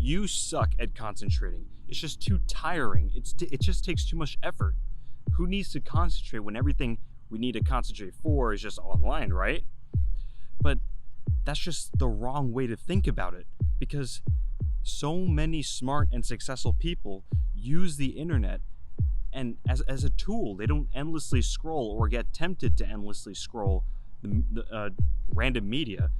You suck at concentrating. It's just too tiring. It just takes too much effort. Who needs to concentrate when everything we need to concentrate for is just online, right? But that's just the wrong way to think about it, because so many smart and successful people use the internet and as a tool. They don't endlessly scroll or get tempted to endlessly scroll the random media.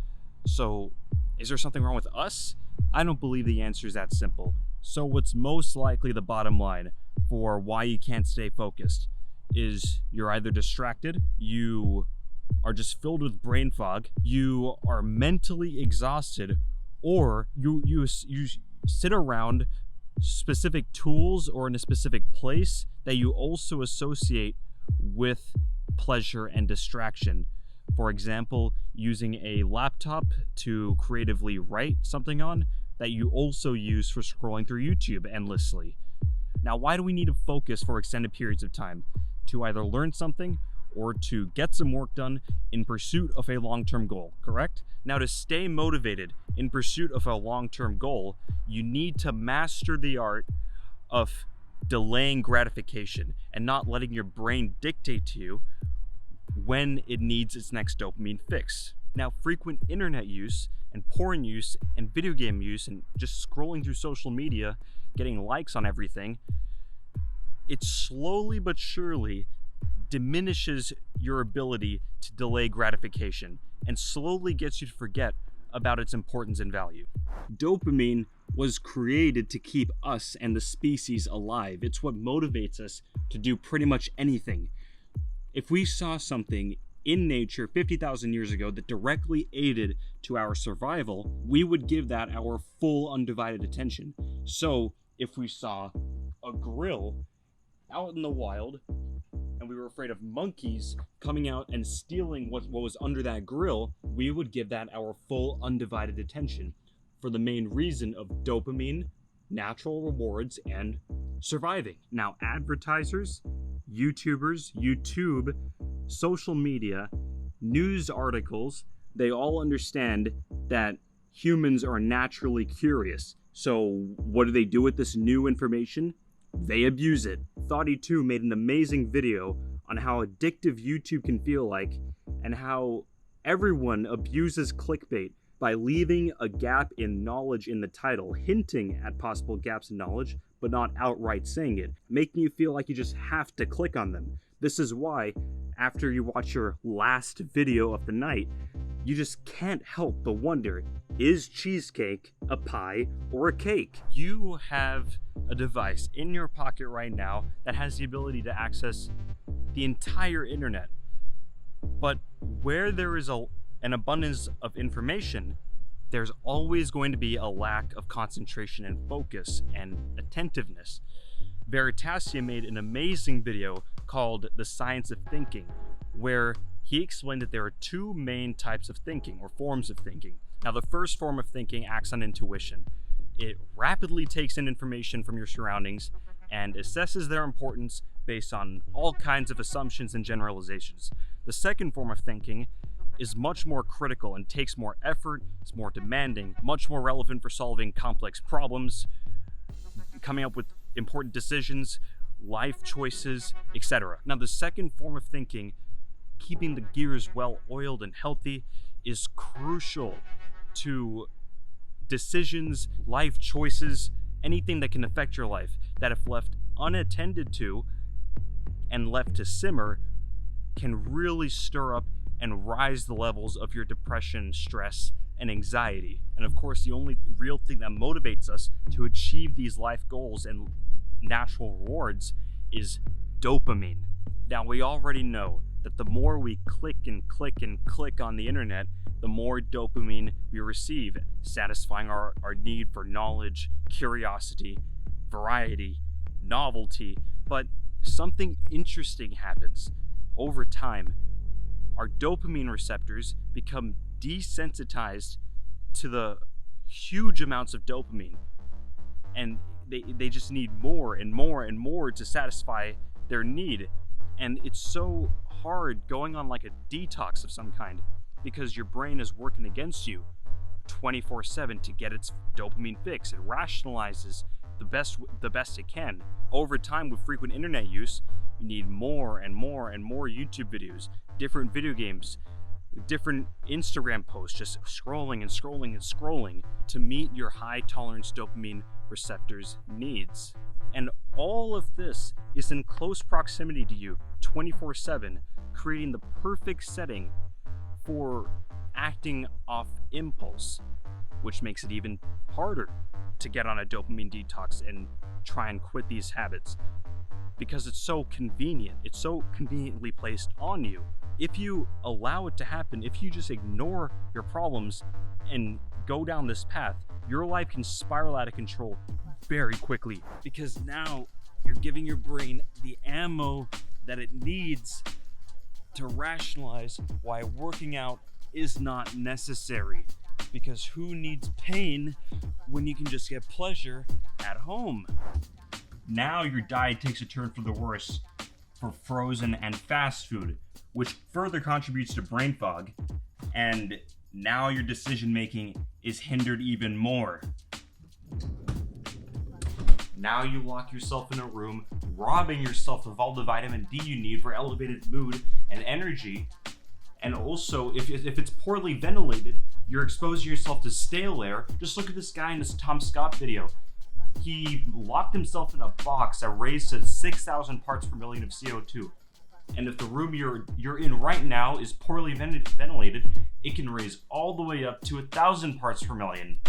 So is there something wrong with us? I don't believe the answer is that simple. So what's most likely the bottom line for why you can't stay focused is you're either distracted, you are just filled with brain fog, you are mentally exhausted, or you sit around specific tools or in a specific place that you also associate with pleasure and distraction. For example, using a laptop to creatively write something on that you also use for scrolling through YouTube endlessly. Now, why do we need to focus for extended periods of time? To either learn something or to get some work done in pursuit of a long-term goal, correct? Now, to stay motivated in pursuit of a long-term goal, you need to master the art of delaying gratification and not letting your brain dictate to you when it needs its next dopamine fix. Now, frequent internet use and porn use and video game use and just scrolling through social media, getting likes on everything, it slowly but surely diminishes your ability to delay gratification and slowly gets you to forget about its importance and value. Dopamine was created to keep us and the species alive. It's what motivates us to do pretty much anything. If we saw something in nature 50,000 years ago that directly aided to our survival, we would give that our full undivided attention. So if we saw a grill out in the wild and we were afraid of monkeys coming out and stealing what was under that grill, we would give that our full undivided attention for the main reason of dopamine, natural rewards, and surviving. Now, advertisers, YouTubers, YouTube, social media, news articles, they all understand that humans are naturally curious. So what do they do with this new information? They abuse it. Thoughty2 made an amazing video on how addictive YouTube can feel like and how everyone abuses clickbait by leaving a gap in knowledge in the title, hinting at possible gaps in knowledge, but not outright saying it, making you feel like you just have to click on them. This is why, after you watch your last video of the night, you just can't help but wonder, is cheesecake a pie or a cake? You have a device in your pocket right now that has the ability to access the entire internet. But where there is an abundance of information, there's always going to be a lack of concentration and focus and attentiveness. Veritasium made an amazing video called The Science of Thinking, where he explained that there are two main types of thinking, or forms of thinking. Now, the first form of thinking acts on intuition. It rapidly takes in information from your surroundings and assesses their importance based on all kinds of assumptions and generalizations. The second form of thinking is much more critical and takes more effort, it's more demanding, much more relevant for solving complex problems, coming up with important decisions, life choices, etc. Now, the second form of thinking, keeping the gears well oiled and healthy, is crucial to decisions, life choices, anything that can affect your life, that if left unattended to and left to simmer, can really stir up and rise the levels of your depression, stress, and anxiety. And of course, the only real thing that motivates us to achieve these life goals and natural rewards is dopamine. Now, we already know that the more we click and click and click on the internet, the more dopamine we receive, satisfying our need for knowledge, curiosity, variety, novelty. But something interesting happens. Over time, our dopamine receptors become desensitized to the huge amounts of dopamine, and they just need more and more and more to satisfy their need. And it's so hard going on like a detox of some kind, because your brain is working against you. 24/7 to get its dopamine fix. It rationalizes the best it can. Over time, with frequent internet use, you need more and more and more YouTube videos, different video games, different Instagram posts, just scrolling and scrolling and scrolling to meet your high tolerance dopamine receptors needs. And all of this is in close proximity to you 24/7, creating the perfect setting for acting off impulse, which makes it even harder to get on a dopamine detox and try and quit these habits, because it's so convenient. It's so conveniently placed on you. If you allow it to happen, if you just ignore your problems and go down this path, your life can spiral out of control very quickly, because now you're giving your brain the ammo that it needs to rationalize why working out is not necessary. Because who needs pain when you can just get pleasure at home? Now your diet takes a turn for the worse for frozen and fast food, which further contributes to brain fog, and now your decision making is hindered even more. Now you lock yourself in a room, robbing yourself of all the vitamin D you need for elevated mood and energy. And also, if it's poorly ventilated, you're exposing yourself to stale air. Just look at this guy in this Tom Scott video. He locked himself in a box that raised to 6,000 parts per million of CO2. And if the room you're in right now is poorly ventilated, it can raise all the way up to 1,000 parts per million,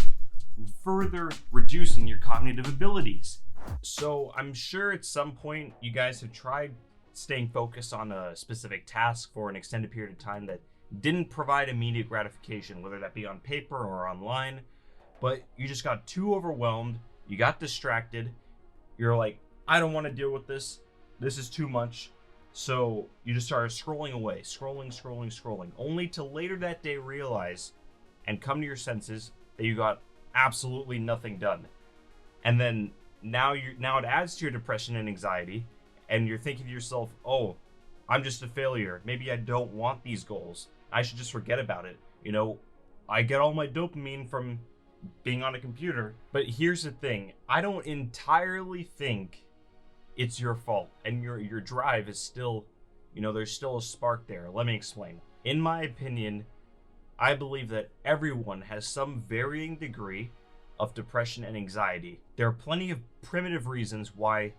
further reducing your cognitive abilities. So I'm sure at some point you guys have tried staying focused on a specific task for an extended period of time that didn't provide immediate gratification, whether that be on paper or online, but you just got too overwhelmed, you got distracted, you're like, I don't want to deal with this is too much, so you just started scrolling away, scrolling, only to later that day realize and come to your senses that you got absolutely nothing done. And then now it adds to your depression and anxiety, and you're thinking to yourself, oh, I'm just a failure. Maybe I don't want these goals. I should just forget about it. You know, I get all my dopamine from being on a computer. But here's the thing. I don't entirely think it's your fault. And your drive is still, you know, there's still a spark there. Let me explain. In my opinion, I believe that everyone has some varying degree of depression and anxiety. There are plenty of primitive reasons why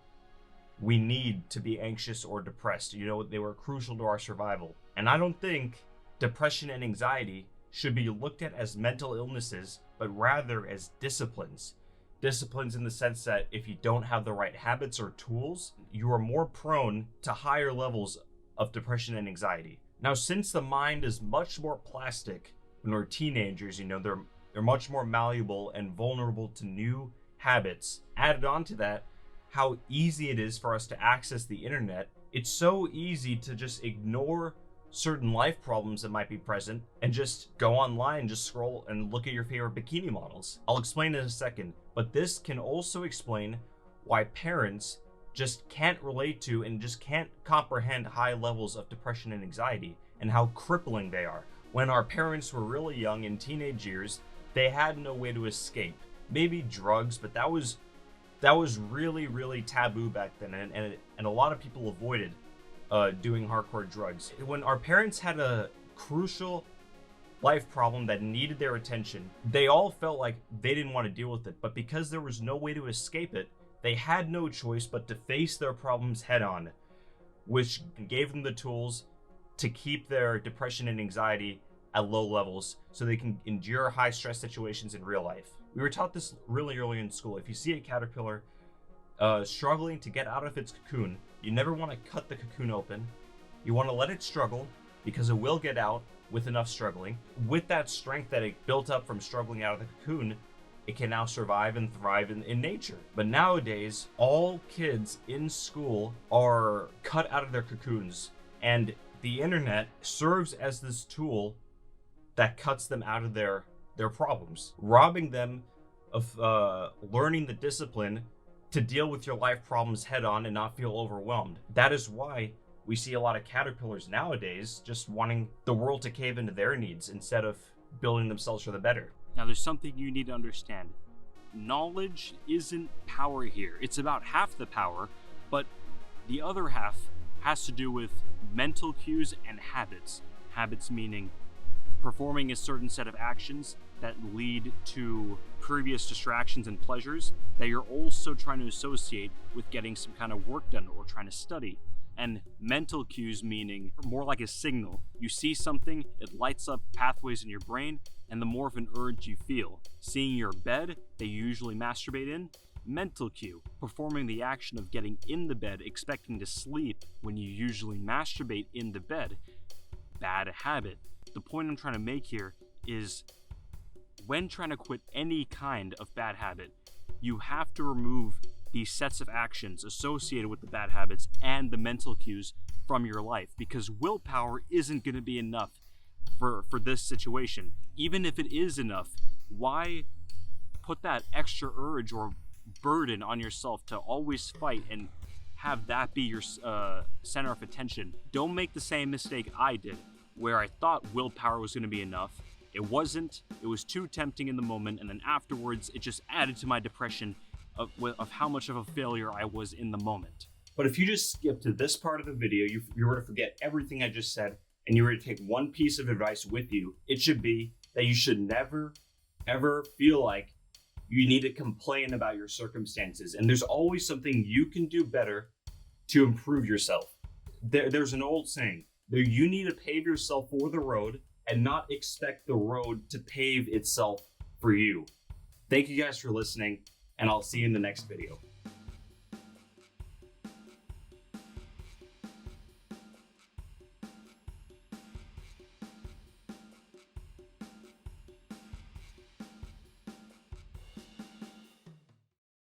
we need to be anxious or depressed. You know, they were crucial to our survival. And I don't think depression and anxiety should be looked at as mental illnesses, but rather as disciplines. Disciplines in the sense that if you don't have the right habits or tools, you are more prone to higher levels of depression and anxiety. Now, since the mind is much more plastic when we're teenagers, you know, they're much more malleable and vulnerable to new habits. Added on to that, how easy it is for us to access the internet. It's so easy to just ignore certain life problems that might be present and just go online, just scroll and look at your favorite bikini models. I'll explain in a second, but this can also explain why parents just can't relate to and just can't comprehend high levels of depression and anxiety and how crippling they are. When our parents were really young in teenage years, they had no way to escape. Maybe drugs, but that was really, really taboo back then, and a lot of people avoided doing hardcore drugs. When our parents had a crucial life problem that needed their attention, they all felt like they didn't want to deal with it, but because there was no way to escape it, they had no choice but to face their problems head on, which gave them the tools to keep their depression and anxiety at low levels so they can endure high stress situations in real life. We were taught this really early in school. If you see a caterpillar struggling to get out of its cocoon, you never want to cut the cocoon open. You want to let it struggle because it will get out with enough struggling. With that strength that it built up from struggling out of the cocoon, it can now survive and thrive in nature. But nowadays, all kids in school are cut out of their cocoons, and the internet serves as this tool that cuts them out of their problems, robbing them of learning the discipline to deal with your life problems head on and not feel overwhelmed. That is why we see a lot of caterpillars nowadays just wanting the world to cave into their needs instead of building themselves for the better. Now, there's something you need to understand. Knowledge isn't power here. It's about half the power, but the other half has to do with mental cues and habits. Habits meaning performing a certain set of actions that lead to previous distractions and pleasures that you're also trying to associate with getting some kind of work done or trying to study. And mental cues meaning more like a signal. You see something, it lights up pathways in your brain, and the more of an urge you feel. Seeing your bed that you usually masturbate in, mental cue. Performing the action of getting in the bed, expecting to sleep when you usually masturbate in the bed, bad habit. The point I'm trying to make here is when trying to quit any kind of bad habit, you have to remove these sets of actions associated with the bad habits and the mental cues from your life, because willpower isn't going to be enough for this situation. Even if it is enough, why put that extra urge or burden on yourself to always fight and have that be your center of attention? Don't make the same mistake I did, where I thought willpower was going to be enough. It wasn't. It was too tempting in the moment, and then afterwards it just added to my depression of how much of a failure I was in the moment. But if you just skip to this part of the video, you were to forget everything I just said, and you were to take one piece of advice with you, it should be that you should never, ever feel like you need to complain about your circumstances. And there's always something you can do better to improve yourself. There's an old saying, you need to pave yourself for the road and not expect the road to pave itself for you. Thank you guys for listening, and I'll see you in the next video.